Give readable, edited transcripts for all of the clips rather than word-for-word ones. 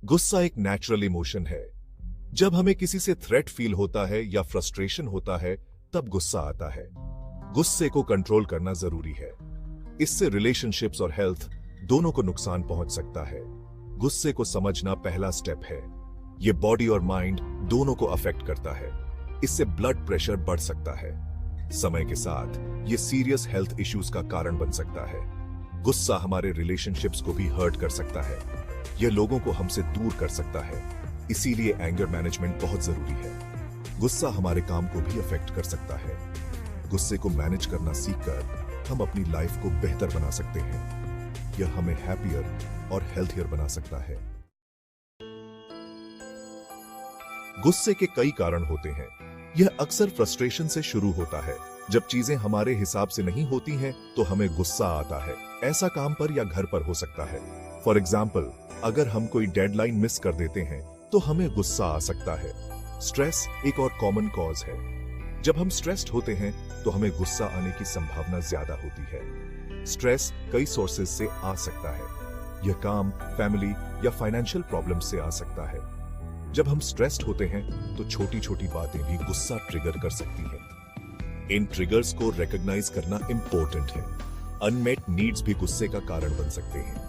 गुस्सा एक natural emotion है। जब हमें किसी से थ्रेट फील होता है या फ्रस्ट्रेशन होता है, तब गुस्सा आता है। गुस्से को कंट्रोल करना जरूरी है। इससे रिलेशनशिप्स और हेल्थ दोनों को नुकसान पहुंच सकता है। गुस्से को समझना पहला स्टेप है। यह बॉडी और माइंड दोनों को अफेक्ट करता है। इससे ब्लड प्रेशर बढ़ सकता है। समय के साथ यह सीरियस हेल्थ इश्यूज का कारण बन सकता है। गुस्सा हमारे रिलेशनशिप्स को भी हर्ट कर सकता है। यह लोगों को हमसे दूर कर सकता है। इसीलिए एंगर मैनेजमेंट बहुत जरूरी है। गुस्सा हमारे काम को भी अफेक्ट कर सकता है। गुस्से को मैनेज करना सीखकर हम अपनी लाइफ को बेहतर बना सकते हैं। यह हमें हैप्पियर और हेल्थियर बना सकता है। गुस्से के कई कारण होते हैं। यह अक्सर फ्रस्ट्रेशन से शुरू होता है। जब चीजें हमारे हिसाब से नहीं होती हैं, तो हमें गुस्सा आता है। ऐसा काम पर या घर पर हो सकता है। फॉर एग्जाम्पल, अगर हम कोई डेडलाइन मिस कर देते हैं तो हमें गुस्सा आ सकता है। स्ट्रेस एक और कॉमन कॉज है। जब हम स्ट्रेस्ड होते हैं तो हमें गुस्सा आने की संभावना ज्यादा होती है। स्ट्रेस कई सोर्सेज से आ सकता है। यह काम, फैमिली या फाइनेंशियल प्रॉब्लम से आ सकता है। जब हम स्ट्रेस्ड होते हैं तो छोटी छोटी बातें भी गुस्सा ट्रिगर कर सकती हैं। इन ट्रिगर्स को रिकॉग्नाइज करना इंपॉर्टेंट है। अनमेट नीड्स भी गुस्से का कारण बन सकते हैं।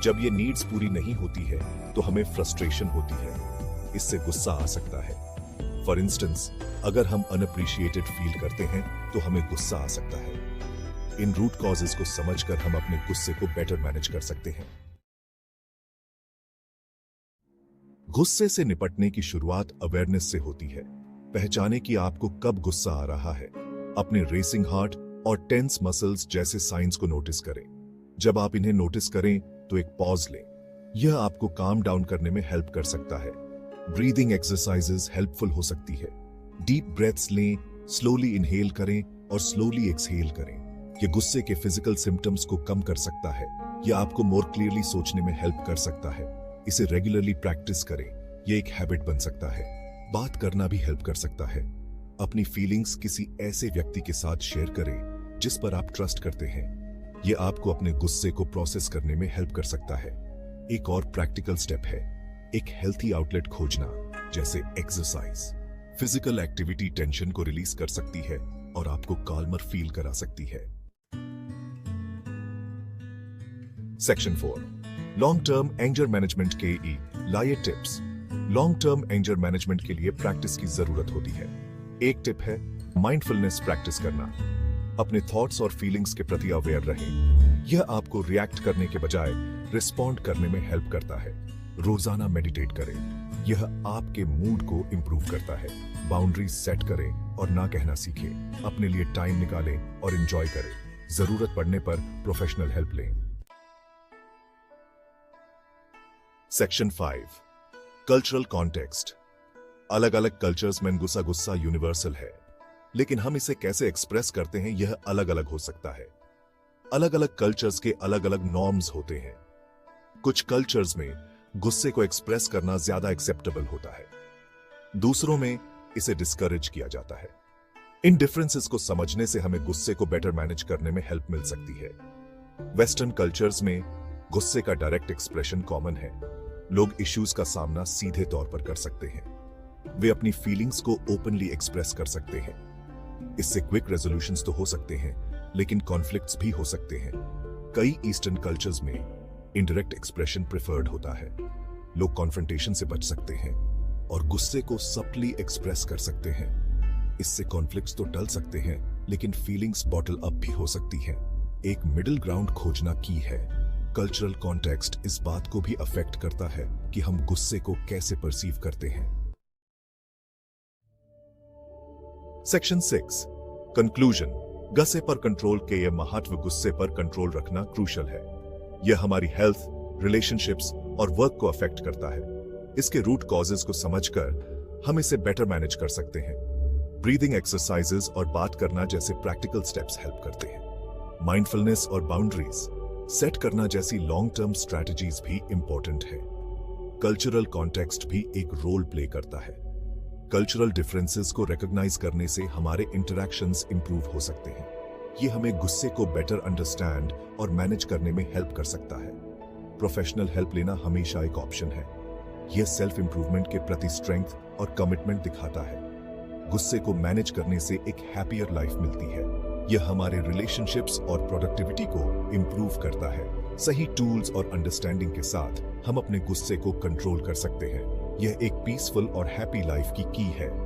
जब ये नीड्स पूरी नहीं होती है तो हमें फ्रस्ट्रेशन होती है। इससे गुस्सा आ सकता है। फॉर इंस्टेंस, अगर हम अनअप्रिशिएटेड फील करते हैं तो हमें गुस्सा आ सकता है। इन रूट कॉजेस को समझकर हम अपने गुस्से को बेटर मैनेज कर सकते हैं। गुस्से से निपटने की शुरुआत अवेयरनेस से होती है। पहचाने कि आपको कब गुस्सा आ रहा है। अपने रेसिंग हार्ट और टेंस मसल्स जैसे साइंस को नोटिस करें। जब आप इन्हें नोटिस करें तो एक पॉज लें। यह आपको काम डाउन करने में हेल्प कर सकता है। ब्रीदिंग एक्सरसाइजेस हेल्पफुल हो सकती है। डीप ब्रेथ्स लें, स्लोली इनहेल करें और स्लोली एक्सहेल करें। यह गुस्से के फिजिकल सिम्टम्स को कम कर सकता है। यह आपको मोर क्लियरली सोचने में हेल्प कर सकता है। इसे रेगुलरली प्रैक्टिस करें। यह एक हैबिट बन सकता है। बात करना भी हेल्प कर सकता है। अपनी फीलिंग्स किसी ऐसे व्यक्ति के साथ शेयर करें जिस पर आप ट्रस्ट करते हैं। यह आपको अपने गुस्से को प्रोसेस करने में हेल्प कर सकता है। एक और प्रैक्टिकल स्टेप है एक हेल्थी आउटलेट खोजना, जैसे एक्सरसाइज। फिजिकल एक्टिविटी टेंशन को रिलीज कर सकती है और आपको काल्मर फील करा सकती है। Section 4, long term anger management के लाइए tips. Long term anger management के लिए प्रैक्टिस की जरूरत होती है। एक टिप है माइंडफुलनेस प्रैक्टिस करना। अपने थॉट्स और फीलिंग्स के प्रति अवेयर रहें। यह आपको रिएक्ट करने के बजाय रिस्पॉन्ड करने में हेल्प करता है। रोजाना मेडिटेट करें। यह आपके मूड को इंप्रूव करता है। बाउंड्रीज सेट करें और ना कहना सीखें। अपने लिए टाइम निकालें और एंजॉय करें। जरूरत पड़ने पर प्रोफेशनल हेल्प लें। Section 5, cultural context. अलग अलग कल्चर्स में गुस्सा यूनिवर्सल है, लेकिन हम इसे कैसे एक्सप्रेस करते हैं यह अलग अलग हो सकता है। अलग अलग कल्चर्स के अलग अलग नॉर्म्स होते हैं। कुछ कल्चर्स में गुस्से को एक्सप्रेस करना ज्यादा एक्सेप्टेबल होता है। दूसरों में इसे डिस्करेज किया जाता है। इन डिफरेंसेस को समझने से हमें गुस्से को बेटर मैनेज करने में हेल्प मिल सकती है। वेस्टर्न कल्चर्स में गुस्से का डायरेक्ट एक्सप्रेशन कॉमन है। लोग इश्यूज का सामना सीधे तौर पर कर सकते हैं। वे अपनी फीलिंग्स को ओपनली एक्सप्रेस कर सकते हैं। इससे क्विक रेजोल्यूशंस तो हो सकते हैं, लेकिन कॉन्फ्लिक्ट्स भी हो सकते हैं। कई ईस्टर्न कल्चर्स में इनडायरेक्ट एक्सप्रेशन प्रेफर्ड होता है। लोग कॉन्फ्रंटेशन से बच सकते हैं और गुस्से को सटली एक्सप्रेस कर सकते हैं। इससे कॉन्फ्लिक्ट्स तो टल सकते हैं, लेकिन फीलिंग्स बॉटल अप भी हो सकती हैं। एक मिडिल ग्राउंड खोजना की है। कल्चरल कॉन्टेक्स्ट इस बात को भी अफेक्ट करता है कि हम गुस्से को कैसे परसीव करते हैं। Section 6, conclusion. गुस्से पर कंट्रोल के यह महत्व गुस्से पर कंट्रोल रखना क्रूशियल है। यह हमारी हेल्थ, रिलेशनशिप्स और वर्क को अफेक्ट करता है। इसके रूट कॉजेज को समझकर हम इसे बेटर मैनेज कर सकते हैं। ब्रीदिंग एक्सरसाइजेज और बात करना जैसे प्रैक्टिकल स्टेप्स हेल्प करते हैं। माइंडफुलनेस और बाउंड्रीज सेट करना जैसी लॉन्ग टर्म स्ट्रैटेजीज भी इंपॉर्टेंट है। कल्चरल कॉन्टेक्स्ट भी एक रोल प्ले करता है। कल्चरल डिफरेंसेस को रिकॉग्नाइज करने से हमारे इंटरैक्शंस इंप्रूव हो सकते हैं। ये हमें गुस्से को बेटर अंडरस्टैंड और मैनेज करने में हेल्प कर सकता है। प्रोफेशनल हेल्प लेना हमेशा एक ऑप्शन है। यह सेल्फ इंप्रूवमेंट के प्रति स्ट्रेंथ और कमिटमेंट दिखाता है। गुस्से को मैनेज करने से एक हैप्पियर लाइफ मिलती है। यह हमारे रिलेशनशिप्स और प्रोडक्टिविटी को इंप्रूव करता है। सही टूल्स और अंडरस्टैंडिंग के साथ हम अपने गुस्से को कंट्रोल कर सकते हैं। यह एक पीसफुल और हैप्पी लाइफ की की है।